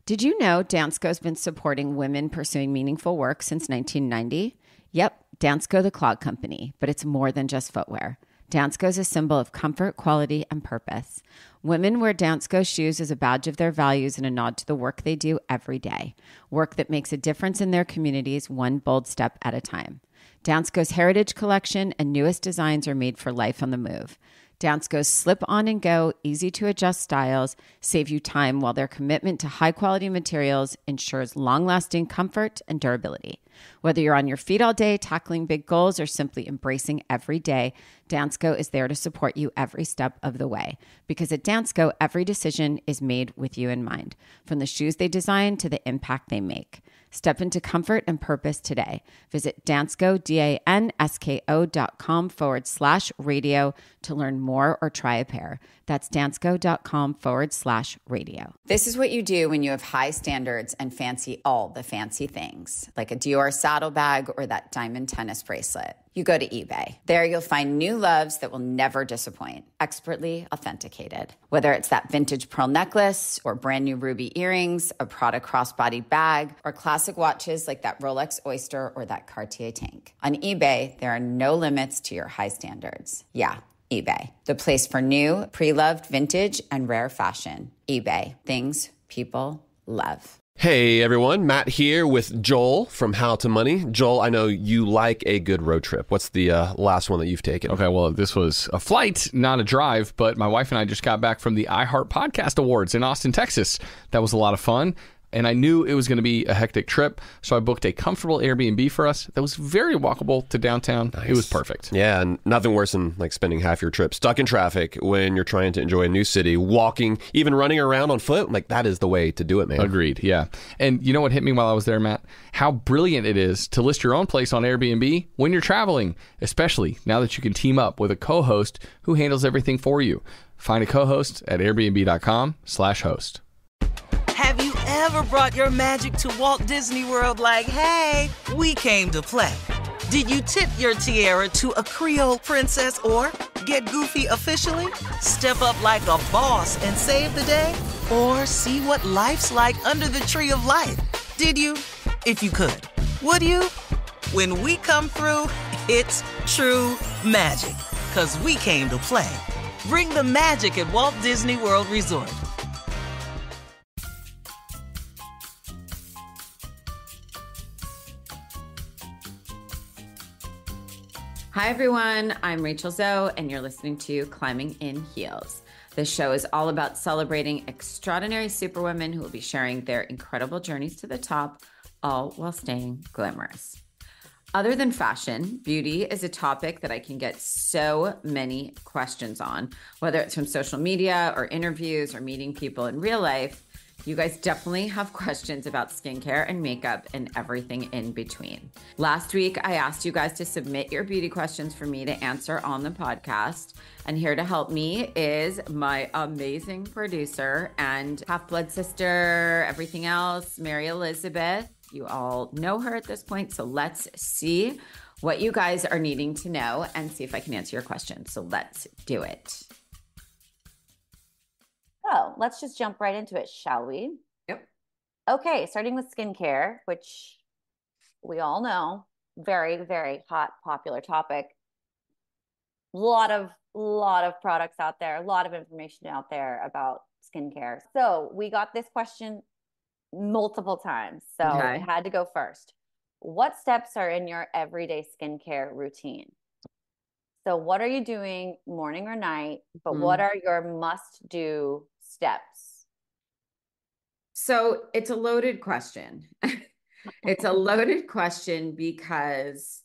Did you know Dansko's been supporting women pursuing meaningful work since 1990? Yep, Dansko the Clog Company, but it's more than just footwear. Dansko is a symbol of comfort, quality, and purpose. Women wear Dansko shoes as a badge of their values and a nod to the work they do every day. Work that makes a difference in their communities, one bold step at a time. Dansko's Heritage Collection and newest designs are made for life on the move. Dansko's slip-on and go, easy-to-adjust styles save you time, while their commitment to high-quality materials ensures long-lasting comfort and durability. Whether you're on your feet all day, tackling big goals, or simply embracing every day, Dansko is there to support you every step of the way. Because at Dansko, every decision is made with you in mind, from the shoes they design to the impact they make. Step into comfort and purpose today. Visit Dansko, dansko.com/radio to learn more or try a pair. That's dansko.com/radio. This is what you do when you have high standards and fancy all the fancy things, like a Dior saddlebag or that diamond tennis bracelet. You go to eBay. There you'll find new loves that will never disappoint, expertly authenticated. Whether it's that vintage pearl necklace or brand new ruby earrings, a Prada crossbody bag, or classic watches like that Rolex Oyster or that Cartier tank. On eBay, there are no limits to your high standards. Yeah, eBay, the place for new, pre-loved vintage and rare fashion. eBay, things people love. Hey everyone, Matt here with Joel from How to Money. Joel, I know you like a good road trip. What's the last one that you've taken? Okay, well, this was a flight, not a drive, but my wife and I just got back from the iHeart Podcast Awards in Austin, Texas. That was a lot of fun. And I knew it was going to be a hectic trip, so I booked a comfortable Airbnb for us that was very walkable to downtown. Nice. It was perfect. Yeah, and nothing worse than like spending half your trip stuck in traffic when you're trying to enjoy a new city, walking, even running around on foot. Like, that is the way to do it, man. Agreed, yeah. And you know what hit me while I was there, Matt? How brilliant it is to list your own place on Airbnb when you're traveling, especially now that you can team up with a co-host who handles everything for you. Find a co-host at airbnb.com/host. Have you ever brought your magic to Walt Disney World like, hey, we came to play? Did you tip your tiara to a Creole princess or get goofy officially? Step up like a boss and save the day? Or see what life's like under the tree of life? Did you? If you could. Would you? When we come through, it's true magic. 'Cause we came to play. Bring the magic at Walt Disney World Resort. Hi, everyone. I'm Rachel Zoe, and you're listening to Climbing in Heels. This show is all about celebrating extraordinary superwomen who will be sharing their incredible journeys to the top, all while staying glamorous. Other than fashion, beauty is a topic that I can get so many questions on, whether it's from social media or interviews or meeting people in real life. You guys definitely have questions about skincare and makeup and everything in between. Last week, I asked you guys to submit your beauty questions for me to answer on the podcast. And here to help me is my amazing producer and half-blood sister, everything else, Mary Elizabeth. You all know her at this point, so let's see what you guys are needing to know and see if I can answer your questions. So let's do it. So let's just jump right into it, shall we? Yep. Okay, starting with skincare, which we all know, very, very hot, popular topic. A lot of products out there, a lot of information out there about skincare. So we got this question multiple times, so I had to go first. What steps are in your everyday skincare routine? So what are you doing morning or night, but what are your must-do steps? So it's a loaded question. It's a loaded question because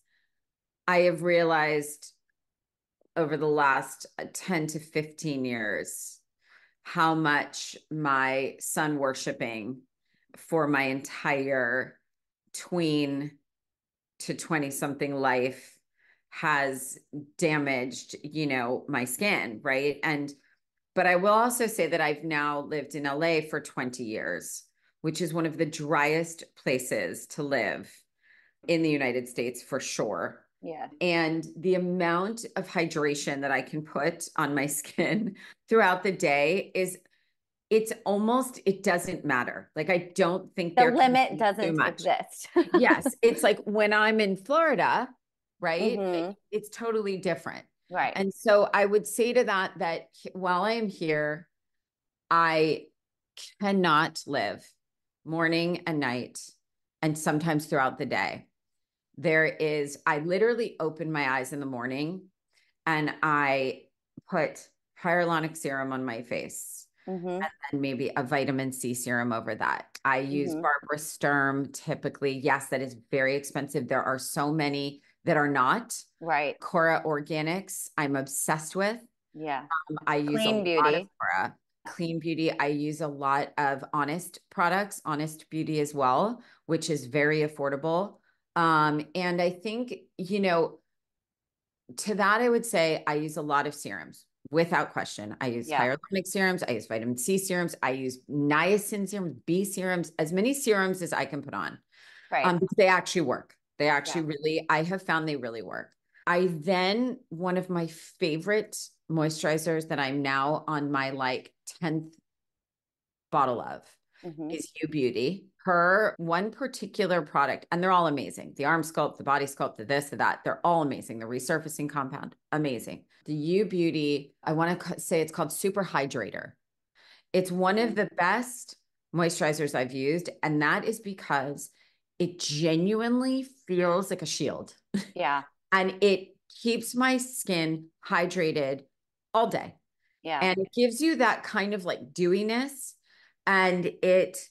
I have realized over the last 10 to 15 years how much my sun worshiping for my entire tween to 20-something life has damaged, my skin, right? But I will also say that I've now lived in LA for 20 years, which is one of the driest places to live in the United States for sure. Yeah. And the amount of hydration that I can put on my skin throughout the day is it's almost, it doesn't matter. Like, I don't think The there can limit be too doesn't much. exist. Yes. It's like when I'm in Florida, right? Mhm. It's totally different. Right. And so I would say to that while I am here, I cannot live morning and night and sometimes throughout the day. I literally open my eyes in the morning and I put hyaluronic serum on my face Mhm. and maybe a vitamin C serum over that. I use Mhm. Barbara Sturm typically. Yes, that is very expensive. There are so many that are not. Right. Cora Organics, I'm obsessed with. Yeah. I use a Clean lot of beauty. Cora. Clean Beauty. I use a lot of Honest products, Honest Beauty as well, which is very affordable. And I think, to that, I would say I use a lot of serums without question. I use Yeah. hyaluronic serums. I use vitamin C serums. I use niacin serums, B serums, as many serums as I can put on. Right. Because they actually work. They actually Yeah. really, I have found they really work. One of my favorite moisturizers that I'm now on my like 10th bottle of Mhm. is You Beauty. Her one particular product, and they're all amazing. The arm sculpt, the body sculpt, the this, the that, they're all amazing. The resurfacing compound, amazing. The You Beauty, I want to say it's called Super Hydrator. It's one of Mhm. the best moisturizers I've used, and that is because it genuinely feels like a shield Yeah. and it keeps my skin hydrated all day. Yeah. And it gives you that kind of like dewiness, and it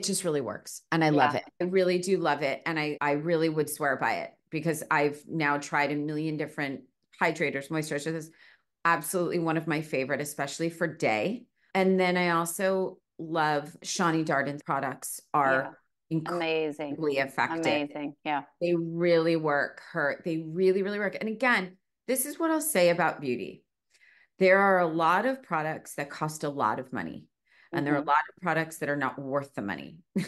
just really works. And I love Yeah. it. I really do love it. And I really would swear by it because I've now tried a million different hydrators, moisturizers. This is absolutely one of my favorite, especially for day. And then I also love Shani Darden's products Yeah. are Amazing. incredibly effective. Amazing. Yeah. They really work. They really, really work. And again, this is what I'll say about beauty. There are a lot of products that cost a lot of money, and there are a Mhm. lot of products that are not worth the money. And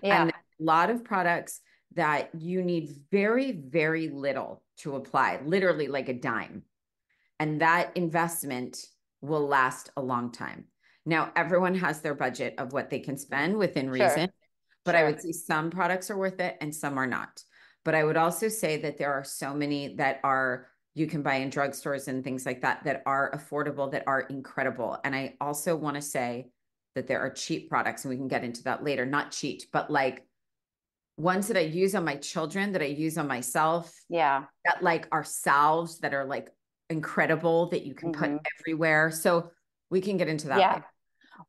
Yeah. a lot of products that you need very, very little to apply, literally like a dime. And that investment will last a long time. Now, everyone has their budget of what they can spend within Sure. reason, but I would Sure. say some products are worth it and some are not. But I would also say that there are so many that are you can buy in drugstores and things like that that are affordable, that are incredible. And I also want to say that there are cheap products, and we can get into that later. Not cheap, but like ones that I use on my children, that I use on myself, Yeah. that like are salves that are like incredible that you can put Mhm. everywhere. So we can get into that Yeah. later.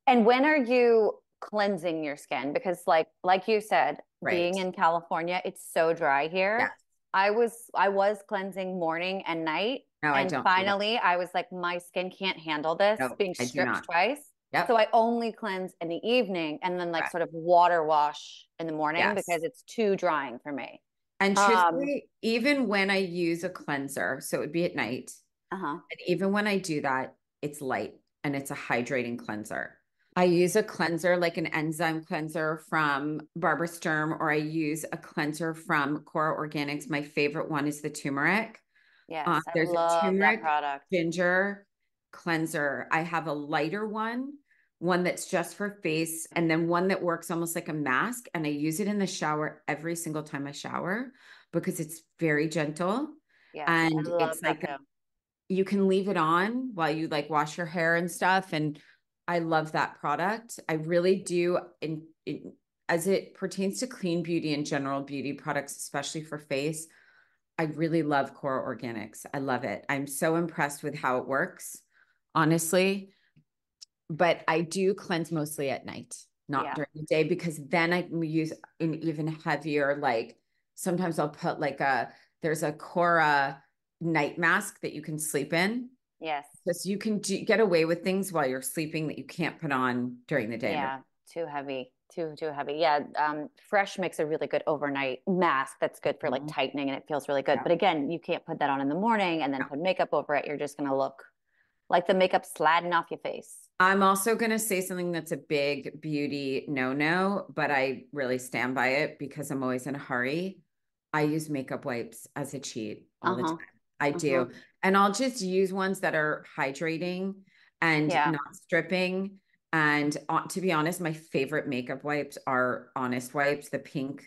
And when are you cleansing your skin? Because like you said, being Right. in California, it's so dry Yes. here. I was cleansing morning and night. No, I And don't do that. finally I was like, my skin can't handle this No, being I do stripped not. twice. So Yep. I only cleanse in the evening and then like Correct. sort of water wash in the morning Yes. because it's too drying for me. And Um, truthfully, even when I use a cleanser, so it would be at night, uh-huh. and even when I do that, it's light and it's a hydrating cleanser. I use a cleanser like an enzyme cleanser from Barbara Sturm, or I use a cleanser from Cora Organics. My favorite one is the turmeric. Yes, I There's a love that turmeric product. ginger cleanser. I have a lighter one that's just for face, and then one that works almost like a mask. And I use it in the shower every single time I shower because it's very gentle. Yes, I And love it's that like too. you can leave it on while you like wash your hair and stuff. And I love that product. I really do. As it pertains to clean beauty and general beauty products, especially for face, I really love Core Organics. I love it. I'm so impressed with how it works, honestly. But I do cleanse mostly at night, not Yeah. during the day, because then I can use an even heavier, like sometimes I'll put there's a Cora night mask that you can sleep in. Yes. Because you can get away with things while you're sleeping that you can't put on during the day. Yeah, too heavy. Too heavy. Yeah, Fresh makes a really good overnight mask that's good for like Mhm. tightening and it feels really good. Yeah. But again, you can't put that on in the morning and then Yeah. put makeup over it. You're just gonna look like the makeup sladding off your face. I'm also going to say something that's a big beauty no-no, but I really stand by it because I'm always in a hurry. I use makeup wipes as a cheat all the Uh-huh. time. I Uh-huh. do. And I'll just use ones that are hydrating and Yeah. not stripping. And to be honest, my favorite makeup wipes are Honest wipes, the pink.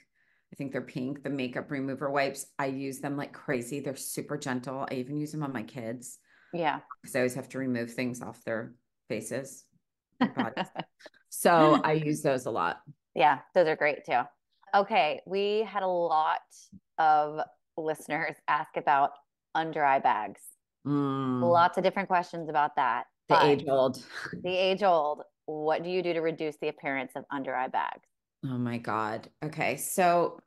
I think they're pink, the makeup remover wipes. I use them like crazy. They're super gentle. I even use them on my kids Yeah. because I always have to remove things off their faces, their bodies. So I use those a lot. Yeah, those are great too. Okay, we had a lot of listeners ask about under eye bags. Lots of different questions about that. The age old. The age old. What do you do to reduce the appearance of under eye bags? Oh my God. Okay. So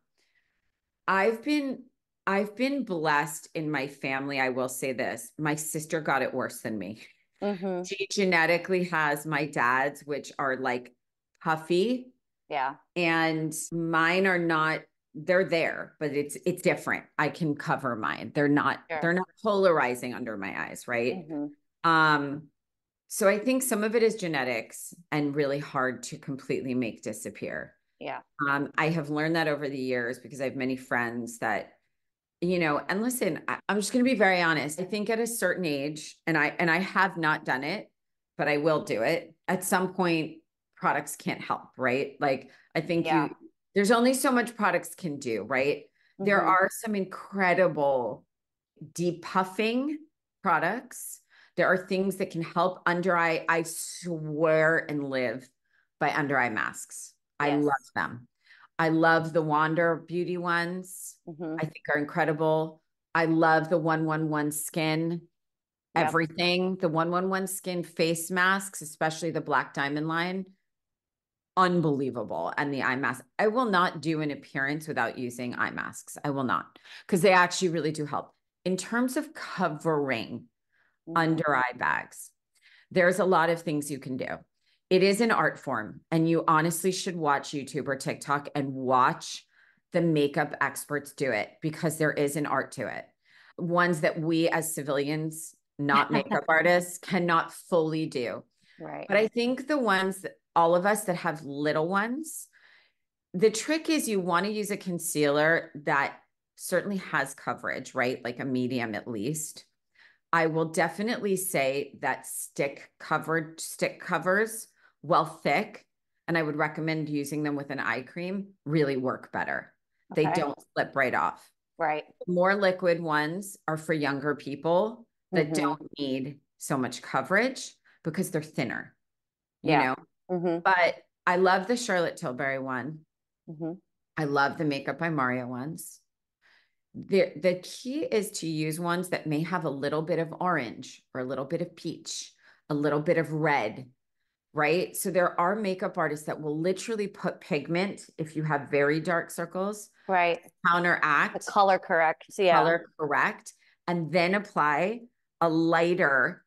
I've been blessed in my family. I will say this. My sister got it worse than me. Mm-hmm. She genetically has my dad's, which are like puffy. Yeah. And mine are not, they're there, but it's different. I can cover mine. They're not polarizing under my eyes, right? Mm-hmm. So I think some of it is genetics and really hard to completely make disappear. Yeah. I have learned that over the years because I have many friends that, and listen, I'm just going to be very honest. I think at a certain age, and I have not done it, but I will do it at some point. Products can't help, right? Like I think there's only so much products can do, right? Mm-hmm. There are some incredible depuffing products. There are things that can help under eye. I swear and live by under eye masks. I love them. I love the Wander Beauty ones. Mm-hmm. I think are incredible. I love the 111 Skin, everything. The 111 Skin face masks, especially the Black Diamond line. Unbelievable. And the eye mask. I will not do an appearance without using eye masks. I will not, because they actually really do help. In terms of covering under eye bags, there's a lot of things you can do. It is an art form, and you honestly should watch YouTube or TikTok and watch the makeup experts do it because there is an art to it. Ones that we as civilians, not makeup artists, cannot fully do. Right. But I think the ones that all of us that have little ones, the trick is you want to use a concealer that certainly has coverage, right? Like a medium at least. I will definitely say that stick covers, well thick, and I would recommend using them with an eye cream, really work better. Okay. They don't slip right off. Right. More liquid ones are for younger people that don't need so much coverage because they're thinner, you know? But I love the Charlotte Tilbury one. I love the Makeup by Mario ones. The key is to use ones that may have a little bit of orange or a little bit of peach, a little bit of red, right? So there are makeup artists that will literally put pigment if you have very dark circles, right? Counteract, the color correct, color correct, and then apply a lighter,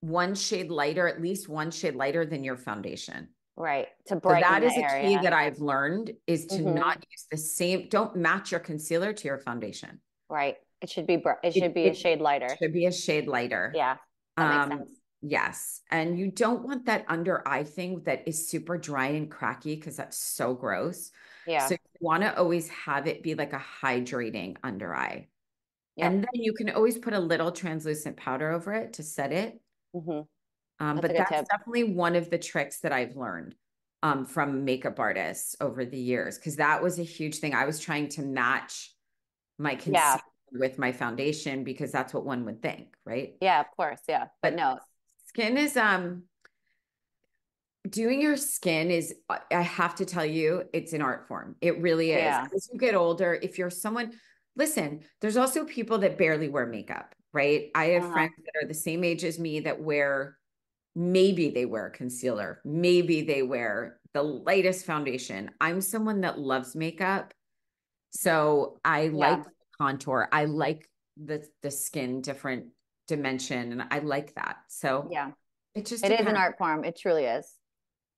one shade lighter, at least one shade lighter than your foundation. Right. To So brighten that is the a area. key that I've learned is to not use the same, don't match your concealer to your foundation. Right. It should be a shade lighter. It should be a shade lighter. Yeah. That makes sense. Yes. And you don't want that under eye thing that is super dry and cracky because that's so gross. Yeah. So you want to always have it be like a hydrating under eye. Yep. And then you can always put a little translucent powder over it to set it. But that's definitely one of the tricks that I've learned from makeup artists over the years, because that was a huge thing. I was trying to match my concealer with my foundation because that's what one would think, right? Yeah, of course. Yeah. But no. Skin is, doing your skin is, I have to tell you, it's an art form. It really is. Yeah. As you get older, if you're someone, listen, there's also people that barely wear makeup, right? I have friends that are the same age as me that maybe they wear concealer. Maybe they wear the lightest foundation. I'm someone that loves makeup. So I like the contour. I like the skin different dimension. And I like that. So it just is an art form. It truly is.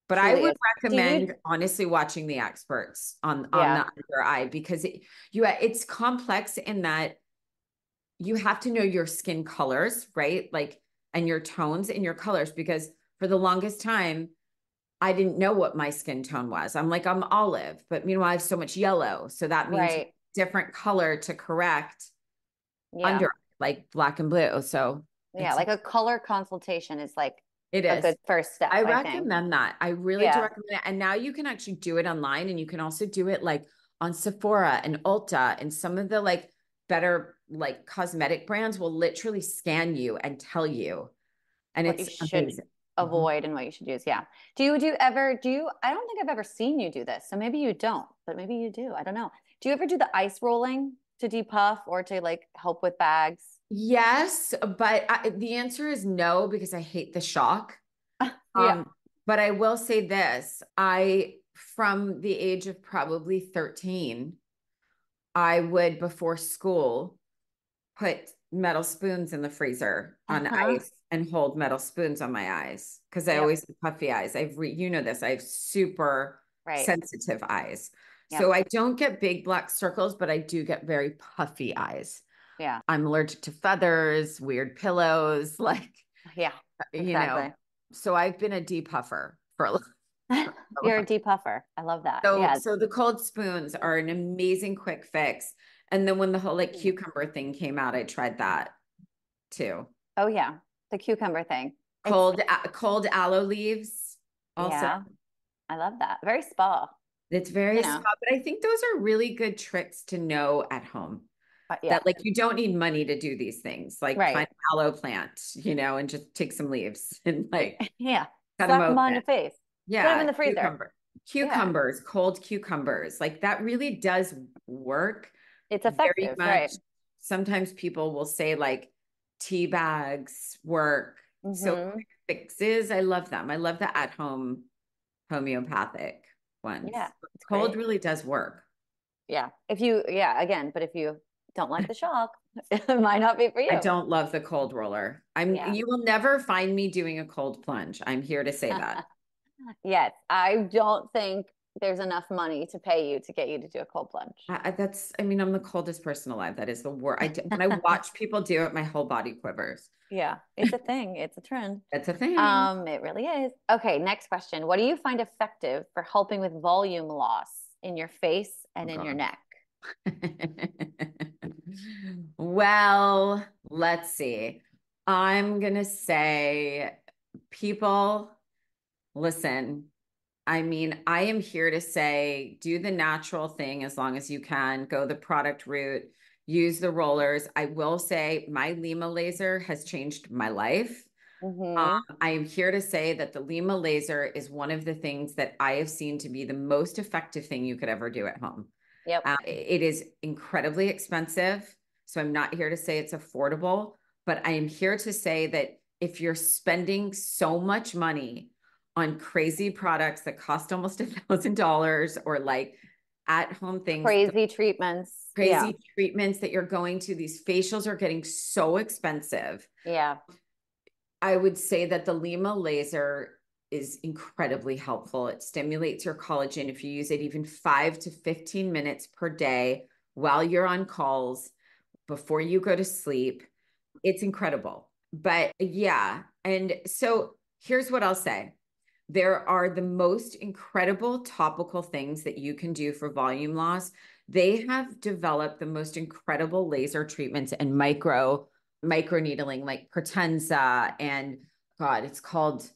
But I would recommend honestly watching the experts on the under eye because it's complex in that you have to know your skin colors, right? Like, and your tones and your colors, because for the longest time, I didn't know what my skin tone was. I'm like, I'm olive, but meanwhile, I have so much yellow. So that means different color to correct under like black and blue. So like a color consultation is like It a is. good first step, I I think. recommend that. I really do Yeah. recommend it. And now you can actually do it online, and you can also do it like on Sephora and Ulta, and some of the like better like cosmetic brands will literally scan you and tell you. And What you it's should amazing. Mhm. avoid and what you should use. Yeah. I don't think I've ever seen you do this. So maybe you don't, but maybe you do. I don't know. Do you ever do the ice rolling to depuff or to like help with bags? Yes, but the answer is no, because I hate the shock. Yeah. But I will say this, from the age of probably 13, I would before school put metal spoons in the freezer on Uh-huh. ice and hold metal spoons on my eyes because I Yep. always have puffy eyes. You know this, I have super Right. sensitive eyes. So Yep. I don't get big black circles, but I do get very puffy eyes. Yeah. I'm allergic to feathers, weird pillows, like, Yeah. you know, Exactly. so I've been a depuffer for a You're a long. depuffer. I love that. So, Yeah. so the cold spoons are an amazing quick fix. And then when the whole like cucumber thing came out, I tried that too. Oh yeah. The cucumber thing. It's Cold aloe leaves also. yeah. I love that. Very spa, It's very you spa, know. but I think those are really good tricks to know at home. Yeah. That like you don't need money to do these things. Like find Right. an aloe plant, and just take some leaves and like Yeah. cut them Slap them on open. your face. Put them in Yeah, the freezer. Yeah. cucumbers, cold cucumbers. Like that really does work It's very effective, much. right? Sometimes people will say like tea bags work. So Mm-hmm. quick fixes, I love them. I love the at-home homeopathic Yeah, ones. it's Cold great. really does work. Yeah. Again, but if you don't like the shock, it might not be for I you. don't love the cold roller. Yeah. You will never find me doing a cold plunge. I'm here to say that. Yes. I don't think there's enough money to pay you to get you to do a cold plunge. I'm the coldest person alive. That is the word. When I watch people do it, my whole body quivers. Yeah. It's a thing. It's a trend. That's a thing. It really is. Okay, next question. What do you find effective for helping with volume loss in your face Oh and in your God. neck? Well, let's see. I'm gonna say, people, listen. I am here to say do the natural thing as long as you can, go the product route, use the rollers. I will say my Lima laser has changed my life. Mm-hmm. I am here to say that the Lima laser is one of the things that I have seen to be the most effective thing you could ever do at home. Yep. It is incredibly expensive. So I'm not here to say it's affordable, but I am here to say that if you're spending so much money on crazy products that cost almost $1,000 or like at home things, Crazy treatments. Yeah. crazy treatments that you're going to, these facials are getting so expensive. Yeah. I would say that the Lima laser is incredibly helpful. It stimulates your collagen if you use it even 5 to 15 minutes per day while you're on calls before you go to sleep. It's incredible. But yeah, and so here's what I'll say. There are the most incredible topical things that you can do for volume loss. They have developed the most incredible laser treatments and micro needling, like Protenza, and God, it's called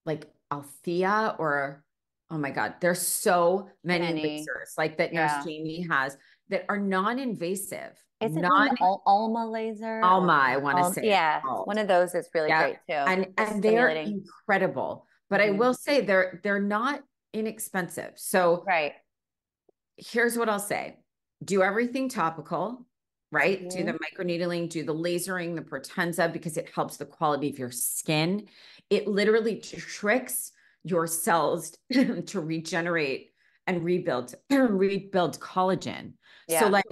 like Althea, or oh my God, there's so many Many. lasers like that Nurse Yeah. Jamie has that are non-invasive. Is it one, the Alma laser Alma, or I want to say it's yeah, called. one of those is really Yeah. great too for And they're stimulating. incredible. But I Hmm. will say they're not inexpensive. So Right. here's what I'll say. Do everything topical, right? Do the Hmm. microneedling, do the lasering, the Protenza, because it helps the quality of your skin. It literally tricks your cells to regenerate and rebuild collagen. So Yeah. like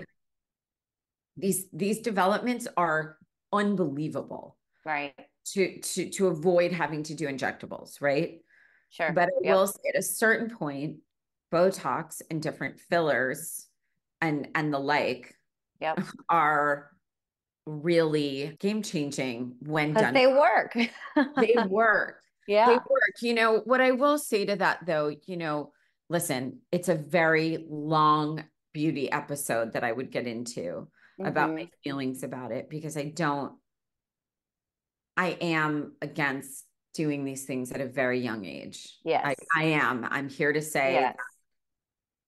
these developments are unbelievable Right. to avoid having to do injectables, right? Sure. But I Yep. will say at a certain point, Botox and different fillers and the like Yep. are really game changing when Because done. they work. They work. They Yeah. work. What I will say to that though, listen, it's a very long beauty episode that I would get into about my Hmm. feelings about it because I am against doing these things at a very young age. Yes. I am. I'm here to say Yes.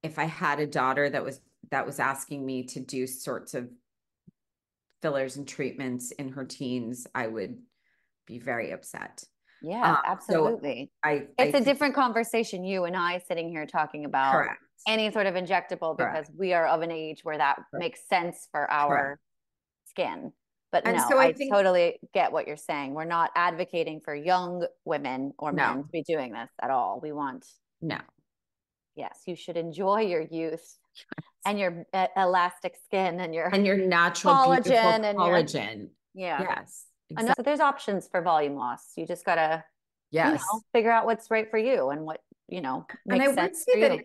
if I had a daughter that was asking me to do sorts of fillers and treatments in her teens, I would be very upset. Yeah, absolutely. It's a different conversation, you and I sitting here talking about correct. any sort of injectable, because we are of an age where that makes sense for our skin. But And no, so I think, totally get what you're saying. We're not advocating for young women or men to be doing this at all. We want, yes, you should enjoy your youth and your elastic skin and your natural collagen and collagen. Yes. Exactly. So there's options for volume loss. You just gotta, figure out what's right for you and what, makes sense for you.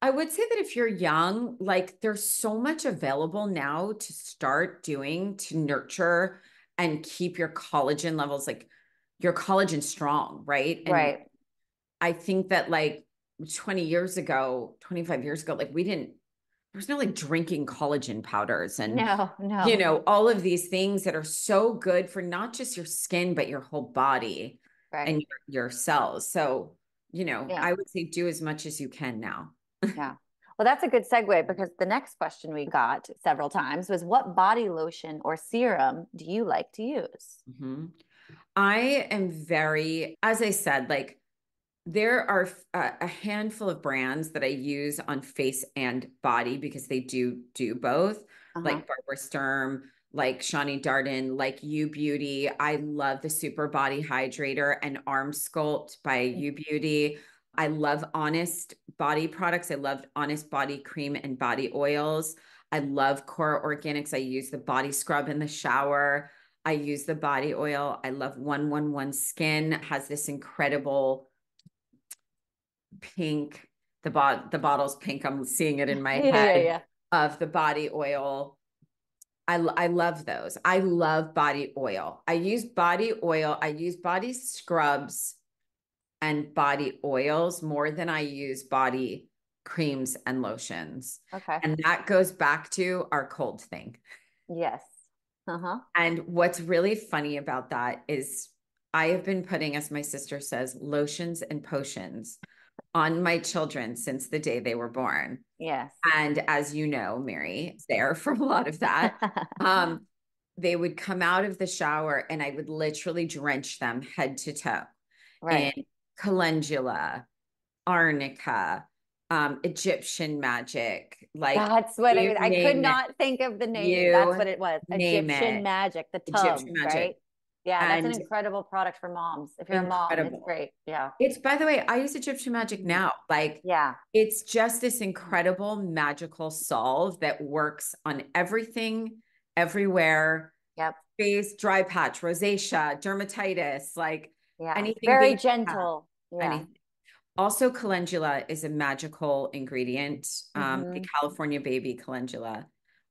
I would say that if you're young, like there's so much available now to start doing to nurture and keep your collagen levels, like your collagen strong, right? And I think that like 20 years ago, 25 years ago, like there was no like drinking collagen powders and all of these things that are so good for not just your skin, but your whole body and your cells. So, I would say do as much as you can now. Yeah. Well, that's a good segue, because the next question we got several times was, what body lotion or serum do you like to use? Mm-hmm. I am as I said, like there are a handful of brands that I use on face and body because they do both, like Barbara Sturm, like Shani Darden, like U Beauty. I love the Super Body Hydrator and Arm Sculpt by U Beauty. I love Honest body products. I love Honest body cream and body oils. I love Cora Organics. I use the body scrub in the shower. I use the body oil. I love 111 Skin. It has this incredible pink. The bottle's pink. I'm seeing it in my head of the body oil. I love those. I love body oil. I use body oil. I use body scrubs and body oils more than I use body creams and lotions. Okay. And that goes back to our cold thing. Yes. And what's really funny about that is I have been putting, as my sister says, lotions and potions on my children since the day they were born. Yes. And as you know, Mary is there for a lot of that. They would come out of the shower and I would literally drench them head to toe in calendula, arnica, Egyptian magic. Like that's what I could not think of the name. That's what it was. Egyptian magic, the tub, right? Yeah, that's an incredible product for moms. If you're a mom, it's great. Yeah. It's, by the way, I use Egyptian magic now. Like, it's just this incredible magical solve that works on everything, everywhere. Yep. Face, dry patch, rosacea, dermatitis, like anything. Very gentle. Anything. Also, calendula is a magical ingredient. The California baby calendula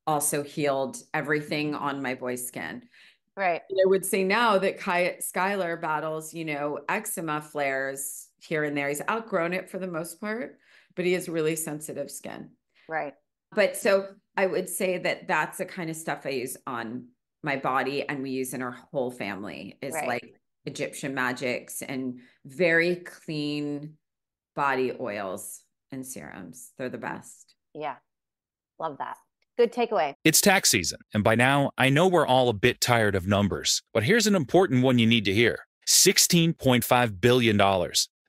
also healed everything on my boy's skin. Right. And I would say now that Skylar battles, eczema flares here and there. He's outgrown it for the most part, but he has really sensitive skin. Right. But so I would say that that's the kind of stuff I use on my body and we use in our whole family is like Egyptian magics and very clean body oils and serums. They're the best. Yeah. Love that. Good takeaway. It's tax season, and by now, I know we're all a bit tired of numbers, but here's an important one you need to hear. $16.5 billion.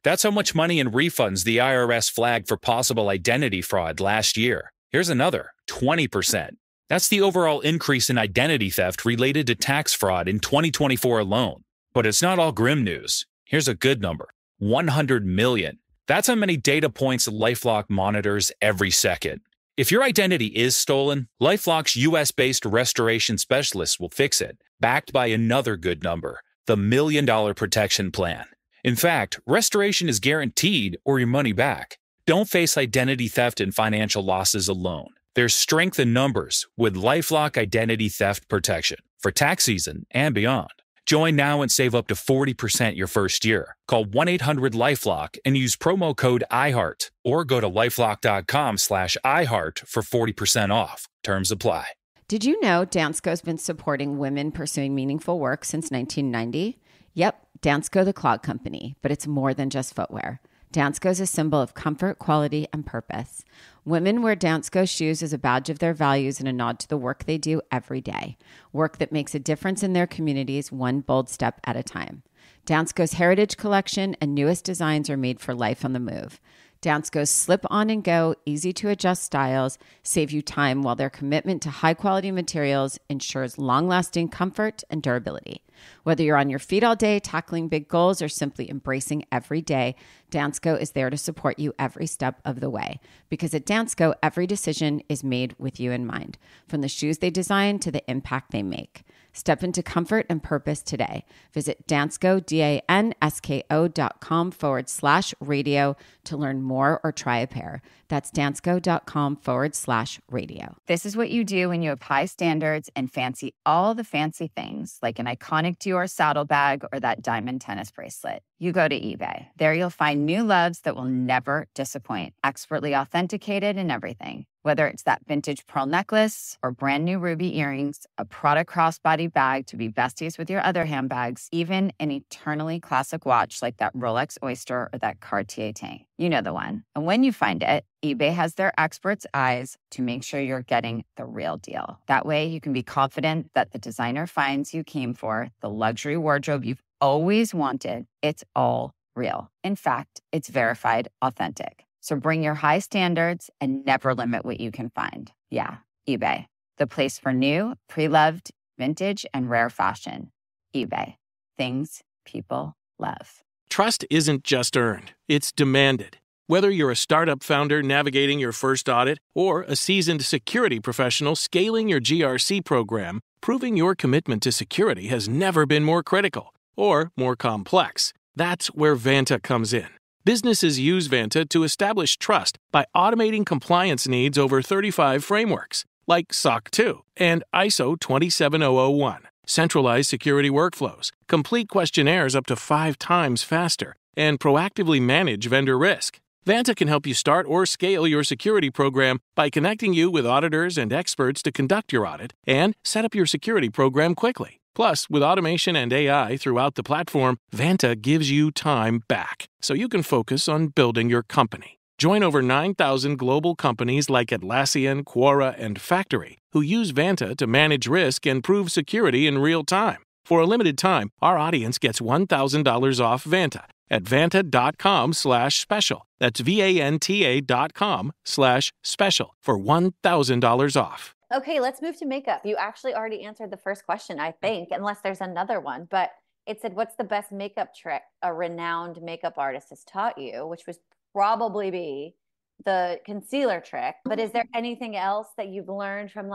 That's how much money in refunds the IRS flagged for possible identity fraud last year. Here's another, 20%. That's the overall increase in identity theft related to tax fraud in 2024 alone. But it's not all grim news. Here's a good number, 100 million. That's how many data points LifeLock monitors every second. If your identity is stolen, LifeLock's US-based restoration specialists will fix it, backed by another good number, the $1 Million Protection Plan. In fact, restoration is guaranteed or your money back. Don't face identity theft and financial losses alone. There's strength in numbers with LifeLock Identity Theft Protection for tax season and beyond. Join now and save up to 40% your first year. Call 1-800-LifeLock and use promo code IHEART or go to lifelock.com/iHeart for 40% off. Terms apply. Did you know Dansko's been supporting women pursuing meaningful work since 1990? Yep, Dansko the Clog Company, but it's more than just footwear. Dansko is a symbol of comfort, quality, and purpose. Women wear Dansko shoes as a badge of their values and a nod to the work they do every day. Work that makes a difference in their communities, one bold step at a time. Dansko's Heritage Collection and newest designs are made for life on the move. Dansko's slip on and go, easy to adjust styles save you time, while their commitment to high quality materials ensures long lasting comfort and durability. Whether you're on your feet all day, tackling big goals, or simply embracing every day, Dansko is there to support you every step of the way. Because at Dansko, every decision is made with you in mind, from the shoes they design to the impact they make. Step into comfort and purpose today. Visit Dansko, dansko.com/radio to learn more or try a pair. That's dansko.com/radio. This is what you do when you have high standards and fancy all the fancy things, like an iconic Dior saddlebag or that diamond tennis bracelet. You go to eBay. There you'll find new loves that will never disappoint, expertly authenticated and everything. Whether it's that vintage pearl necklace or brand new ruby earrings, a Prada crossbody bag to be besties with your other handbags, even an eternally classic watch like that Rolex Oyster or that Cartier Tank. You know the one. And when you find it, eBay has their experts' eyes to make sure you're getting the real deal. That way you can be confident that the designer finds you came for, the luxury wardrobe you've always wanted, it's all real. In fact, it's verified authentic. So bring your high standards and never limit what you can find. Yeah, eBay, the place for new, pre-loved, vintage, and rare fashion. eBay, things people love. Trust isn't just earned, it's demanded. Whether you're a startup founder navigating your first audit or a seasoned security professional scaling your GRC program, proving your commitment to security has never been more critical or more complex. That's where Vanta comes in. Businesses use Vanta to establish trust by automating compliance needs over 35 frameworks, like SOC 2 and ISO 27001. Centralize security workflows, complete questionnaires up to 5 times faster, and proactively manage vendor risk. Vanta can help you start or scale your security program by connecting you with auditors and experts to conduct your audit and set up your security program quickly. Plus, with automation and AI throughout the platform, Vanta gives you time back so you can focus on building your company. Join over 9,000 global companies like Atlassian, Quora, and Factory who use Vanta to manage risk and prove security in real time. For a limited time, our audience gets $1,000 off Vanta at vanta.com/special. That's VANTA.com/special for $1,000 off. Okay, let's move to makeup. You actually already answered the first question, I think, unless there's another one. But it said, what's the best makeup trick a renowned makeup artist has taught you? Which was probably be the concealer trick. But is there anything else that you've learned from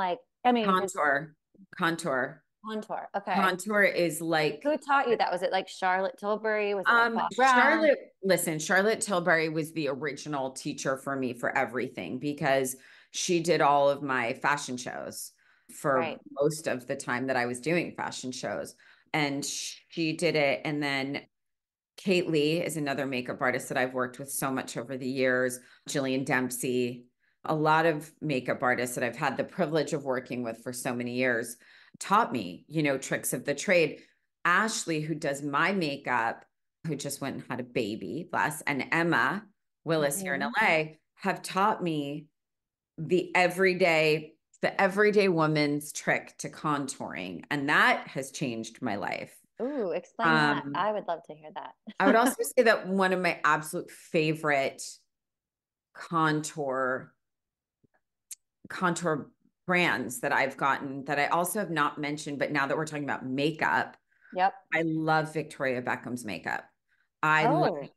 Contour. Contour. Okay. Contour is like, who taught you that? Was it like Charlotte Tilbury? Was it like Bob Brown? Charlotte Tilbury was the original teacher for me for everything, because she did all of my fashion shows for most of the time that I was doing fashion shows. And she did it. And then Kate Lee is another makeup artist that I've worked with so much over the years. Jillian Dempsey, a lot of makeup artists that I've had the privilege of working with for so many years taught me, tricks of the trade. Ashley, who does my makeup, who just went and had a baby, bless, and Emma Willis here in LA have taught me the everyday woman's trick to contouring. And that has changed my life. Ooh, explain that. I would love to hear that. I would also say that one of my absolute favorite contour brands that I've gotten that I also have not mentioned, but now that we're talking about makeup, I love Victoria Beckham's makeup. I love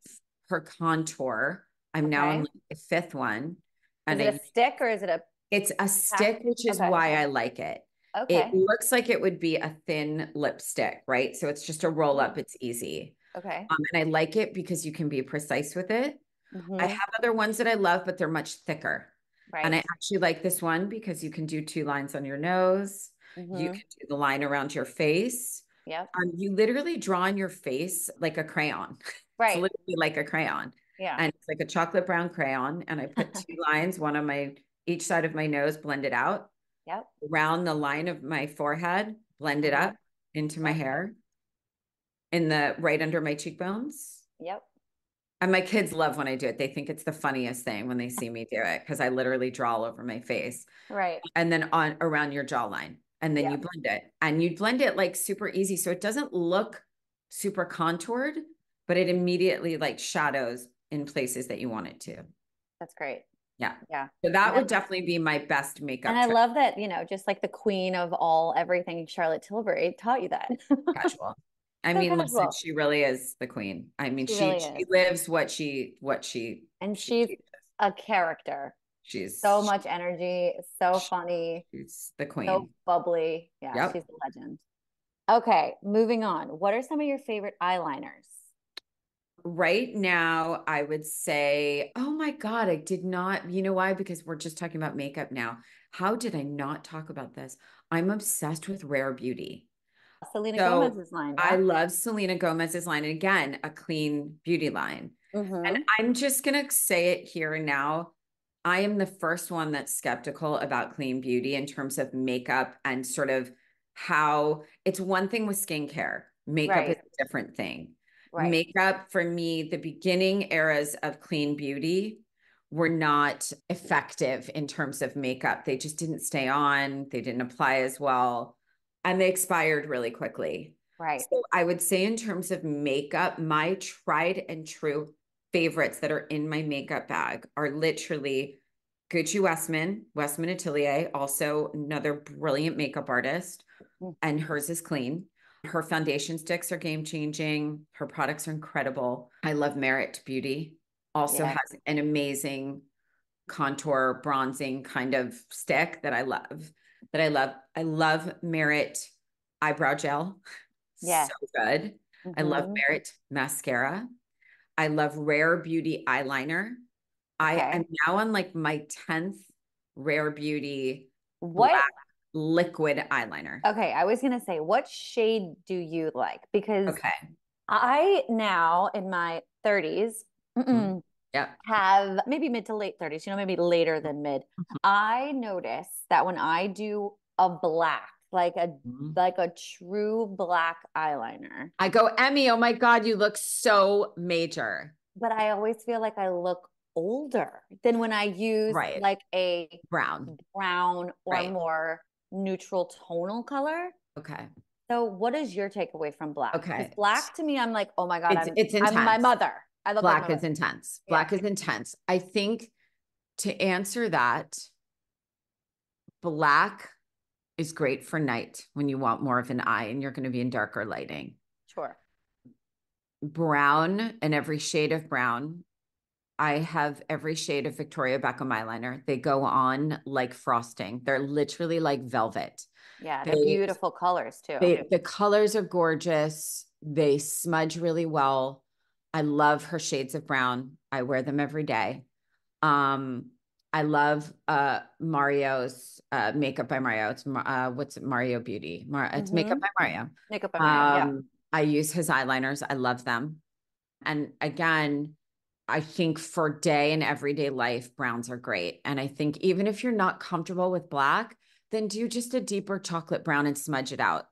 her contour. I'm now on the 5th one. And is it a stick or is it it's a stick, which is why I like it. Okay. It looks like it would be a thin lipstick, right? So it's just a roll up. It's easy. Okay. And I like it because you can be precise with it. I have other ones that I love, but they're much thicker. Right. And I actually like this one because you can do 2 lines on your nose. You can do the line around your face. Yep. You literally draw on your face like a crayon. Right. It's literally like a crayon. Yeah. And it's like a chocolate brown crayon. And I put 2 lines, one on each side of my nose, blend it out. Yep. Around the line of my forehead, blend it up into my hair. in the right under my cheekbones. Yep. And my kids love when I do it. They think it's the funniest thing when they see me do it because I literally draw all over my face. Right. And then on around your jawline. And then you blend it. And you blend it like super easy. So it doesn't look super contoured, but it immediately like shadows in places that you want it to. That's great. Yeah. Yeah. So that would definitely be my best makeup And I trick. love that, just like the queen of all everything, Charlotte Tilbury taught you that. Casual. I So mean, listen, casual. she really is the queen. I mean, She she really is. lives what she And she's a character. she's So much energy, so funny, she's the so queen. bubbly. Yeah, Yep. she's a legend. Okay, moving on. What are some of your favorite eyeliners? Right now, I would say, oh my God, I did not, you know why? Because we're just talking about makeup now. How did I not talk about this? I'm obsessed with Rare Beauty. Selena So Gomez's line. I Yeah. love Selena Gomez's line. And again, a clean beauty line. And I'm just going to say it here and now. I am the first one that's skeptical about clean beauty in terms of makeup and sort of how it's one thing with skincare. Makeup is Right. a different thing. Right. Makeup, for me, the beginning eras of clean beauty were not effective in terms of makeup. They just didn't stay on, they didn't apply as well, and they expired really quickly. Right. So I would say, in terms of makeup, my tried and true favorites that are in my makeup bag are literally Gucci Westman Atelier, also another brilliant makeup artist, and hers is clean. Her foundation sticks are game changing. Her products are incredible. I love Merit Beauty. Also Yeah. has an amazing contour bronzing kind of stick that I love. I love Merit eyebrow gel. Yeah. So good. I love Merit mascara. I love Rare Beauty eyeliner. I am now on like my 10th Rare Beauty What? black liquid eyeliner. Okay, I was gonna say, what shade do you like? Because Okay. I now in my 30s Yeah. have maybe mid to late 30s, maybe later than mid. I notice that when I do a black, like a true black eyeliner, I go, Emmy, oh my God, you look so major. but I always feel like I look older than when I use Right. like a Brown. or Right. more neutral tonal color. Okay. So what is your takeaway from black? Okay. Because black to me, I'm like, oh my God, It's intense. I'm my mother. I look Black like my is mother. intense. Yeah. Black is intense. I think to answer that, black is great for night when you want more of an eye and you're going to be in darker lighting. Sure. Brown and every shade of brown. I have every shade of Victoria Beckham eyeliner. They go on like frosting. They're literally like velvet. Yeah, they're beautiful colors too. The colors are gorgeous. They smudge really well. I love her shades of brown. I wear them every day. I love Mario's Makeup by Mario. It's what's it? Mario Beauty. It's Makeup by Mario. Makeup by Mario. Yeah. I use his eyeliners. I love them. And again, I think for day and everyday life, browns are great. And I think even if you're not comfortable with black, then do just a deeper chocolate brown and smudge it out,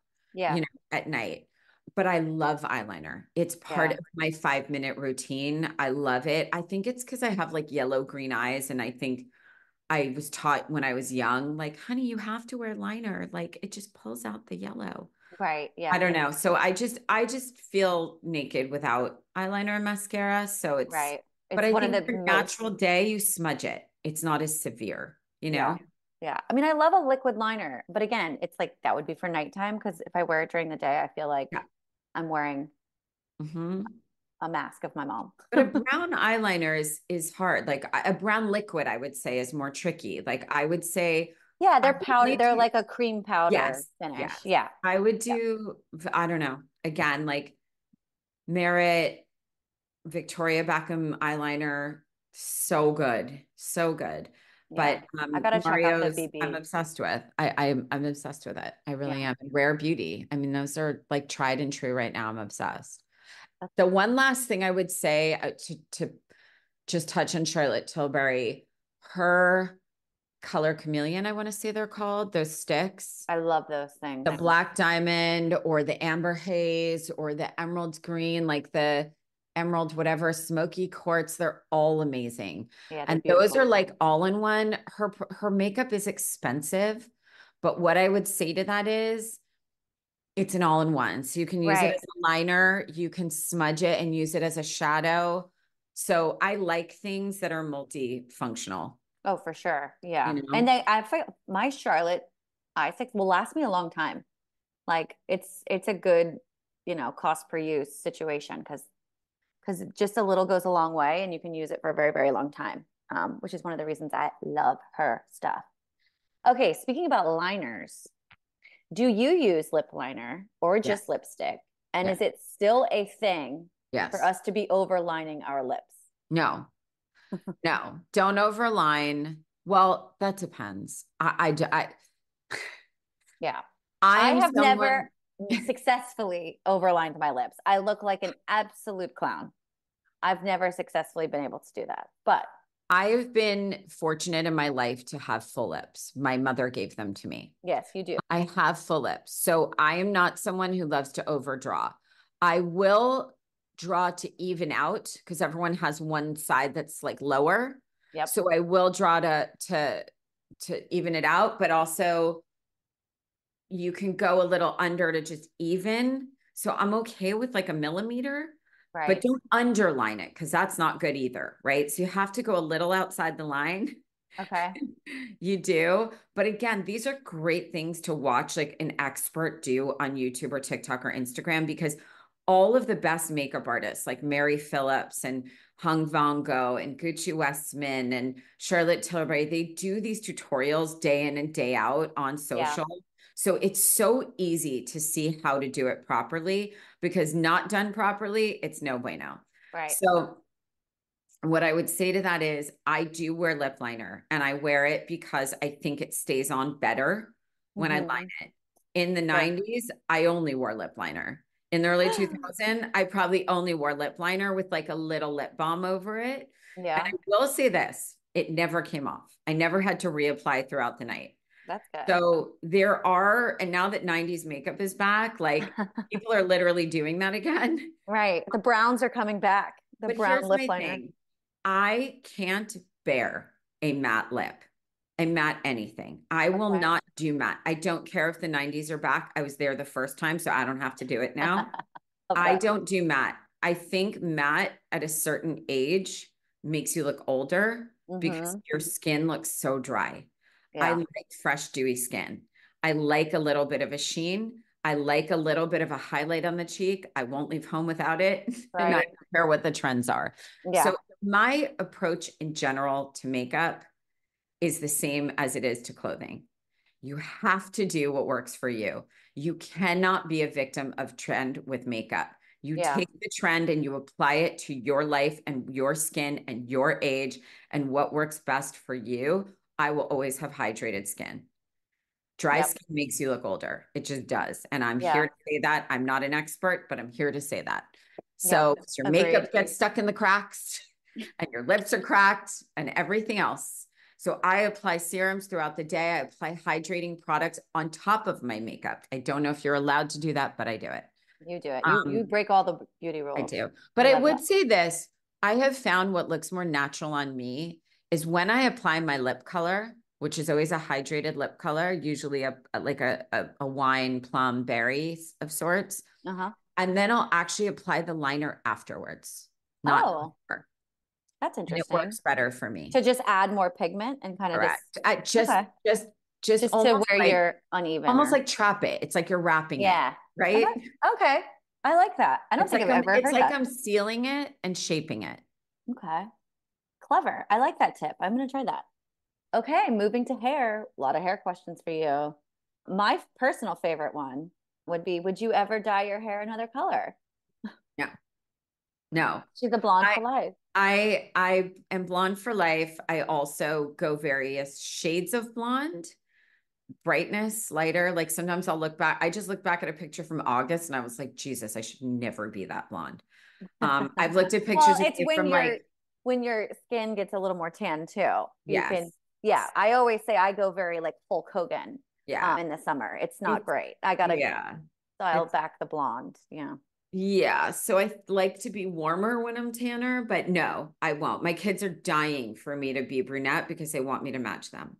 at night. But I love eyeliner. It's part of my 5-minute routine. I love it. I think it's because I have like yellow green eyes. And I think I was taught when I was young, like, honey, you have to wear liner. Like it just pulls out the yellow. Right. Yeah. I don't know. So I just feel naked without eyeliner and mascara. So it's right. It's but I one think of the for natural day, you smudge it. It's not as severe, Yeah. Yeah. I mean, I love a liquid liner, but again, it's like that would be for nighttime because if I wear it during the day, I feel like I'm wearing a mask of my mom. But a brown eyeliner is hard. Like a brown liquid, I would say, is more tricky. Like I would say, yeah, they're powder. They're like a cream powder finish. Yes. Yeah. I would do, I don't know, again, like Merit, Victoria Beckham eyeliner, so good. So good. Yeah. But I gotta check out the BB. I'm obsessed with. I'm obsessed with it. I really am. And Rare Beauty. I mean, those are like tried and true right now. I'm obsessed. The one last thing I would say to just touch on Charlotte Tilbury, her Color Chameleon, I want to say they're called, those sticks. I love those things. The black diamond or the amber haze or the emerald green, like the emerald, whatever, smoky quartz, they're all amazing. Yeah, and beautiful. those are like all in one. Her makeup is expensive, but what I would say to that is it's an all in one. So you can use it as a liner, you can smudge it and use it as a shadow. So I like things that are multifunctional. Oh, for sure. Yeah. You know? And I feel my Charlotte I6 will last me a long time. Like it's a good, cost per use situation because just a little goes a long way and you can use it for a very, very long time, which is one of the reasons I love her stuff. Okay, speaking about liners, do you use lip liner or just lipstick? And is it still a thing for us to be overlining our lips? No, don't overline. Well, that depends. Yeah. I have never successfully overlined my lips. I look like an absolute clown. I've never successfully been able to do that, but I've been fortunate in my life to have full lips. My mother gave them to me. Yes, you do. I have full lips. So I am not someone who loves to overdraw. I will draw to even out because everyone has one side that's like lower. Yep. So I will draw to even it out, but also you can go a little under to just even. So I'm okay with like a millimeter. Right. But don't underline it because that's not good either, right? So you have to go a little outside the line. Okay. You do. But again, these are great things to watch like an expert do on YouTube or TikTok or Instagram because all of the best makeup artists like Mary Phillips and Hung Vongo and Gucci Westman and Charlotte Tilbury, they do these tutorials day in and day out on social. Yeah. So it's so easy to see how to do it properly because not done properly, it's no bueno. Right. So what I would say to that is I do wear lip liner and I wear it because I think it stays on better when I line it. In the 90s, I only wore lip liner. In the early 2000s, I probably only wore lip liner with like a little lip balm over it. Yeah. And I will say this, it never came off. I never had to reapply throughout the night. That's good. So there are, and now that 90s makeup is back, like people are literally doing that again. Right. The browns are coming back. The brown lip liner. Thing. I can't bear a matte lip, a matte anything. I will not do matte. I don't care if the 90s are back. I was there the first time, so I don't have to do it now. I don't do matte. I think matte at a certain age makes you look older because your skin looks so dry. Yeah. I like fresh, dewy skin. I like a little bit of a sheen. I like a little bit of a highlight on the cheek. I won't leave home without it. Right. And I don't care what the trends are. Yeah. So my approach in general to makeup is the same as it is to clothing. You have to do what works for you. You cannot be a victim of trend with makeup. You take the trend and you apply it to your life and your skin and your age and what works best for you. I will always have hydrated skin. Dry skin makes you look older. It just does. And I'm here to say that. I'm not an expert, but I'm here to say that. So your makeup gets stuck in the cracks and your lips are cracked and everything else. So I apply serums throughout the day. I apply hydrating products on top of my makeup. I don't know if you're allowed to do that, but I do it. You do it. You break all the beauty rules. I do. But I would say this. I have found what looks more natural on me is when I apply my lip color, which is always a hydrated lip color, usually a wine, plum, berry of sorts. And then I'll actually apply the liner afterwards. Not before. That's interesting. And it works better for me. To just add more pigment and kind of just to where you're uneven. Almost like trap it. It's like you're wrapping it. Right? Okay. I like that. I don't think I've ever heard that. It's like I'm sealing it and shaping it. Okay. Clever. I like that tip. I'm going to try that. Okay. Moving to hair. A lot of hair questions for you. My personal favorite one would be, would you ever dye your hair another color? No. She's a blonde for life. I am blonde for life. I also go various shades of blonde, brightness, lighter. Like sometimes I'll look back. I just look back at a picture from August and I was like, Jesus, I should never be that blonde. I've looked at pictures of you from like when your skin gets a little more tan too. You can Yeah, I always say I go very like Hulk Hogan. Yeah. In the summer, it's not great. I gotta dial back the blonde. Yeah. Yeah. So I like to be warmer when I'm tanner, but no, I won't. My kids are dying for me to be brunette because they want me to match them.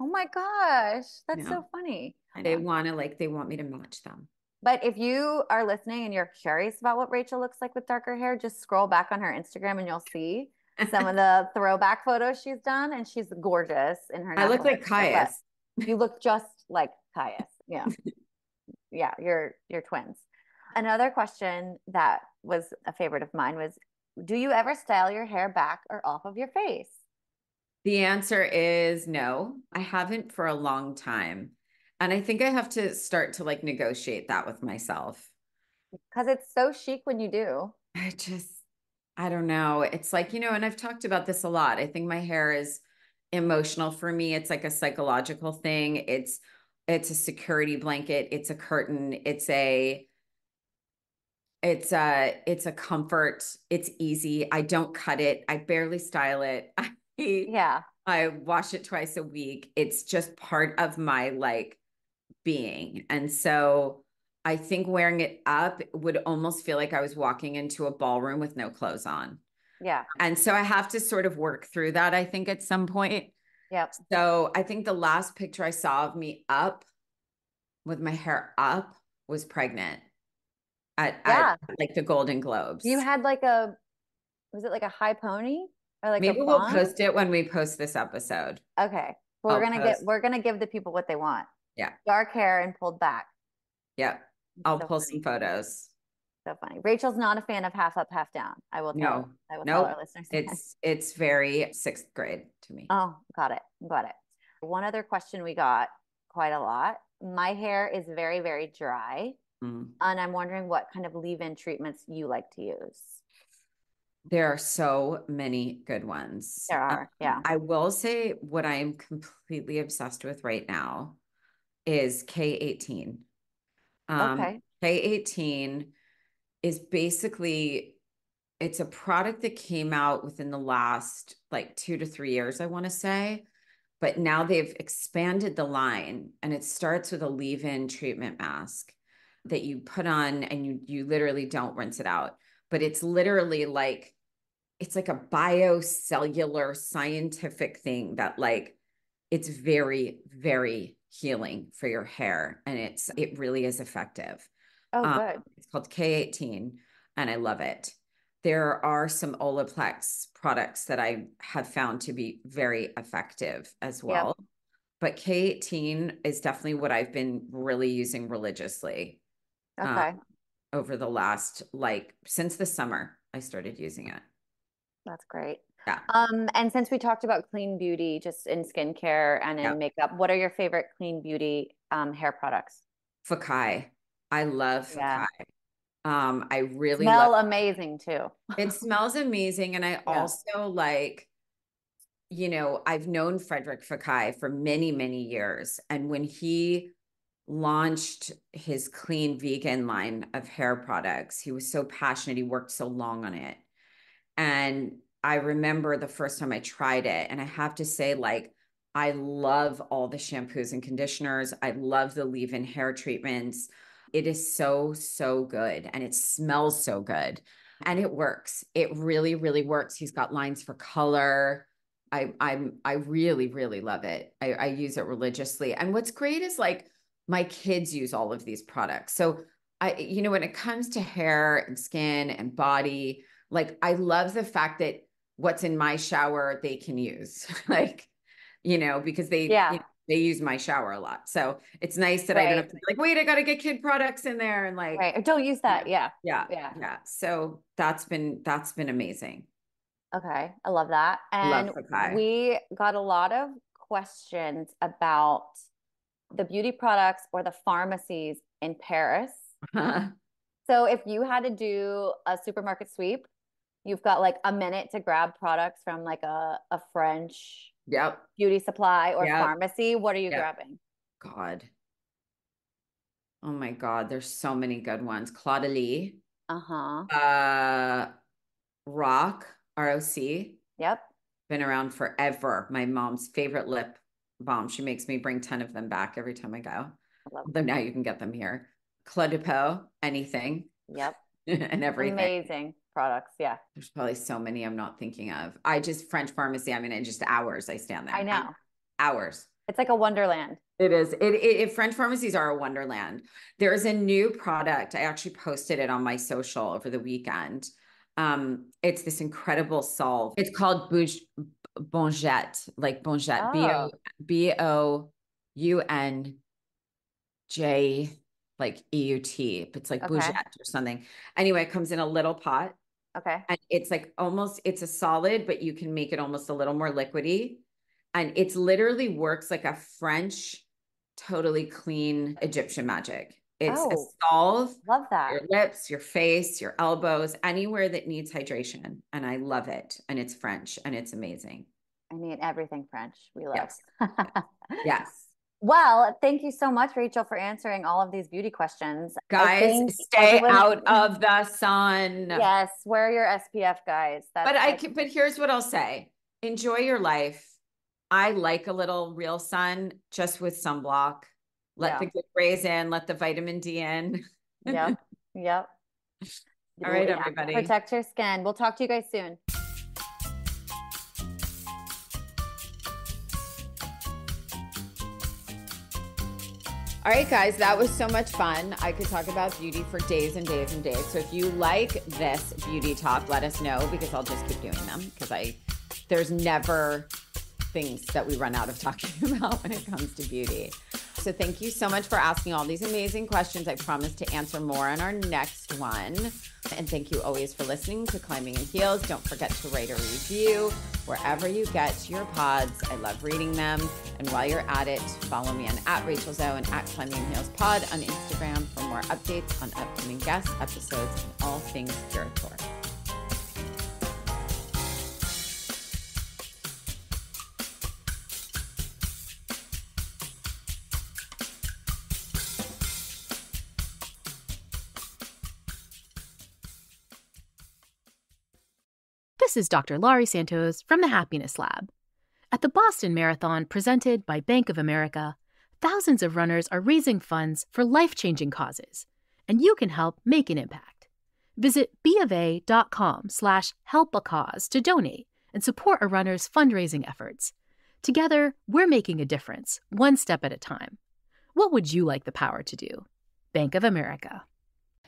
Oh my gosh, that's Yeah. so funny. They want me to match them. But if you are listening and you're curious about what Rachel looks like with darker hair, just scroll back on her Instagram and you'll see some of the throwback photos she's done, and she's gorgeous in her. I look like Caius. You look just like Caius. Yeah. Yeah, you're twins. Another question that was a favorite of mine was, do you ever style your hair back or off of your face? The answer is no. I haven't for a long time. And I think I have to start to like negotiate that with myself. Because it's so chic when you do. I don't know. It's like, and I've talked about this a lot. I think my hair is emotional for me. It's like a psychological thing. It's a security blanket. It's a curtain. It's a comfort. It's easy. I don't cut it. I barely style it. Yeah. I wash it twice a week. It's just part of my like being. And so I think wearing it up would almost feel like I was walking into a ballroom with no clothes on. Yeah. And so I have to sort of work through that, I think, at some point. Yep. So I think the last picture I saw of me up with my hair up was pregnant at like the Golden Globes. You had like was it like a high pony or like maybe we'll post it when we post this episode. Okay. We're gonna give the people what they want. Yeah. Dark hair and pulled back. Yep. I'll pull some photos. So funny. Rachel's not a fan of half up, half down. I will tell our listeners. It's very sixth grade to me. Oh, got it. One other question we got quite a lot. My hair is very, very dry. And I'm wondering what kind of leave-in treatments you like to use. There are so many good ones. There are, yeah. I will say what I am completely obsessed with right now is K18. Okay. K18 is basically, it's a product that came out within the last like 2 to 3 years, I want to say. But now they've expanded the line, and it starts with a leave-in treatment mask that you put on, and you literally don't rinse it out. But it's literally like, it's like a biocellular scientific thing that like, it's very, very healing for your hair. And it really is effective. Oh, good. It's called K18 and I love it. There are some Olaplex products that I have found to be very effective as well. Yep. But K18 is definitely what I've been really using religiously. Okay. Over the last, like, since the summer, I started using it. That's great. Yeah. And since we talked about clean beauty, just in skincare and in makeup, what are your favorite clean beauty hair products? Fekkai. I love Fekkai. I really smell amazing too. It smells amazing. And I also like, I've known Frederick Fekkai for many, many years. And when he launched his clean vegan line of hair products, he was so passionate. He worked so long on it. And I remember the first time I tried it, and I have to say, like, I love all the shampoos and conditioners. I love the leave-in hair treatments. It is so, so good. And it smells so good. And it works. It really, really works. He's got lines for color. I really, really love it. I use it religiously. And what's great is like my kids use all of these products. So when it comes to hair and skin and body, like I love the fact that what's in my shower, they can use like, because they use my shower a lot. So it's nice that I don't have to be like, wait, I got to get kid products in there. And like, or don't use that. Yeah. So that's been amazing. Okay. I love that. And we got a lot of questions about the beauty products or the pharmacies in Paris. So if you had to do a supermarket sweep, you've got like a minute to grab products from like a French beauty supply or pharmacy. What are you grabbing? God. Oh my God. There's so many good ones. Claudelie. Uh-huh. ROC. ROC. Yep. been around forever. My mom's favorite lip balm. She makes me bring 10 of them back every time I go. Although now you can get them here. Clos de Peau, anything. Yep. And everything. Amazing products. Yeah. There's probably so many I'm not thinking of. French pharmacy. I mean, in just hours I stand there. I know. Hours. It's like a wonderland. It is. French pharmacies are a wonderland. There's a new product. I actually posted it on my social over the weekend. It's this incredible salve. It's called Bonjet, like Bonjet, BOUNJ, like EUT. It's like Bonjet or something. Anyway, it comes in a little pot. Okay. And it's like it's a solid, but you can make it almost a little more liquidy. And it's literally works like a French, totally clean Egyptian magic. It's a salve. Love that. Your lips, your face, your elbows, anywhere that needs hydration. And I love it. And it's French and it's amazing. I mean, everything French. We love. Yes. Yes. Well, thank you so much, Rachel, for answering all of these beauty questions. Guys, stay out of the sun. Yes. Wear your SPF, guys. But here's what I'll say. Enjoy your life. I like a little real sun just with sunblock. Let the good rays in, let the vitamin D in. Yep. Yep. All right, everybody. Protect your skin. We'll talk to you guys soon. All right, guys, that was so much fun. I could talk about beauty for days and days and days. So if you like this beauty talk, let us know because I'll just keep doing them because there's never things that we run out of talking about when it comes to beauty. So thank you so much for asking all these amazing questions. I promise to answer more on our next one. And thank you always for listening to Climbing in Heels. Don't forget to rate a review wherever you get your pods. I love reading them. And while you're at it, follow me on Rachel Zoe and Climbing in Heels Pod on Instagram for more updates on upcoming guests, episodes, and all things Curator. This is Dr. Laurie Santos from the Happiness Lab. At the Boston Marathon presented by Bank of America, thousands of runners are raising funds for life-changing causes, and you can help make an impact. Visit bofa.com/helpacause to donate and support a runner's fundraising efforts. Together, we're making a difference, one step at a time. What would you like the power to do? Bank of America.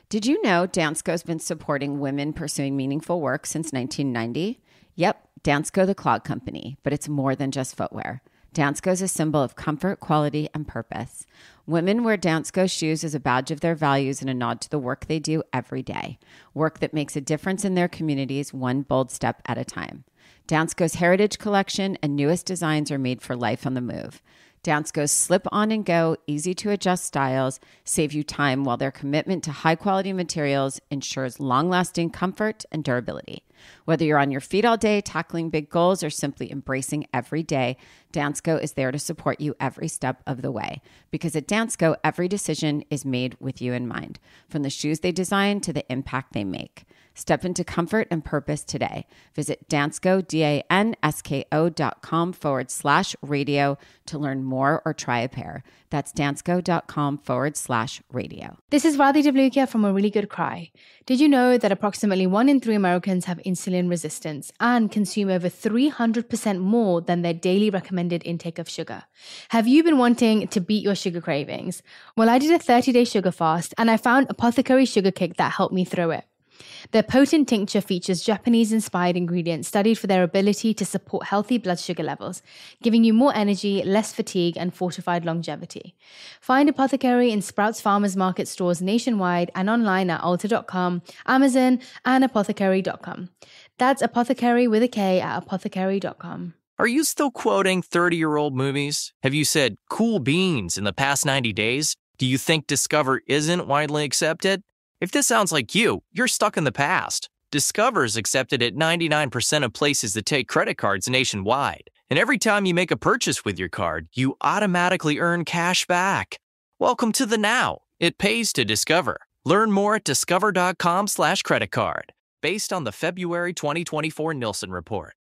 Did you know Dansko's been supporting women pursuing meaningful work since 1990? Yep, Dansko the Clog Company, but it's more than just footwear. Dansko is a symbol of comfort, quality, and purpose. Women wear Dansko shoes as a badge of their values and a nod to the work they do every day. Work that makes a difference in their communities, one bold step at a time. Dansko's Heritage Collection and newest designs are made for life on the move. Dansko's slip on and go, easy to adjust styles save you time while their commitment to high quality materials ensures long lasting comfort and durability. Whether you're on your feet all day, tackling big goals, or simply embracing every day, Dansko is there to support you every step of the way. Because at Dansko, every decision is made with you in mind, from the shoes they design to the impact they make. Step into comfort and purpose today. Visit Dansko, dansko.com/radio to learn more or try a pair. That's dansko.com/radio. This is Radhi Devlukia from A Really Good Cry. Did you know that approximately 1 in 3 Americans have insulin resistance and consume over 300% more than their daily recommended intake of sugar? Have you been wanting to beat your sugar cravings? Well, I did a 30-day sugar fast and I found Apothecary Sugar Kick that helped me through it. Their potent tincture features Japanese-inspired ingredients studied for their ability to support healthy blood sugar levels, giving you more energy, less fatigue, and fortified longevity. Find Apothecary in Sprouts Farmers Market stores nationwide and online at Ulta.com, Amazon, and Apothecary.com. That's Apothecary with a K at Apothecary.com. Are you still quoting 30-year-old movies? Have you said cool beans in the past 90 days? Do you think Discover isn't widely accepted? If this sounds like you, you're stuck in the past. Discover is accepted at 99% of places that take credit cards nationwide. And every time you make a purchase with your card, you automatically earn cash back. Welcome to the now. It pays to Discover. Learn more at discover.com/creditcard, based on the February 2024 Nielsen report.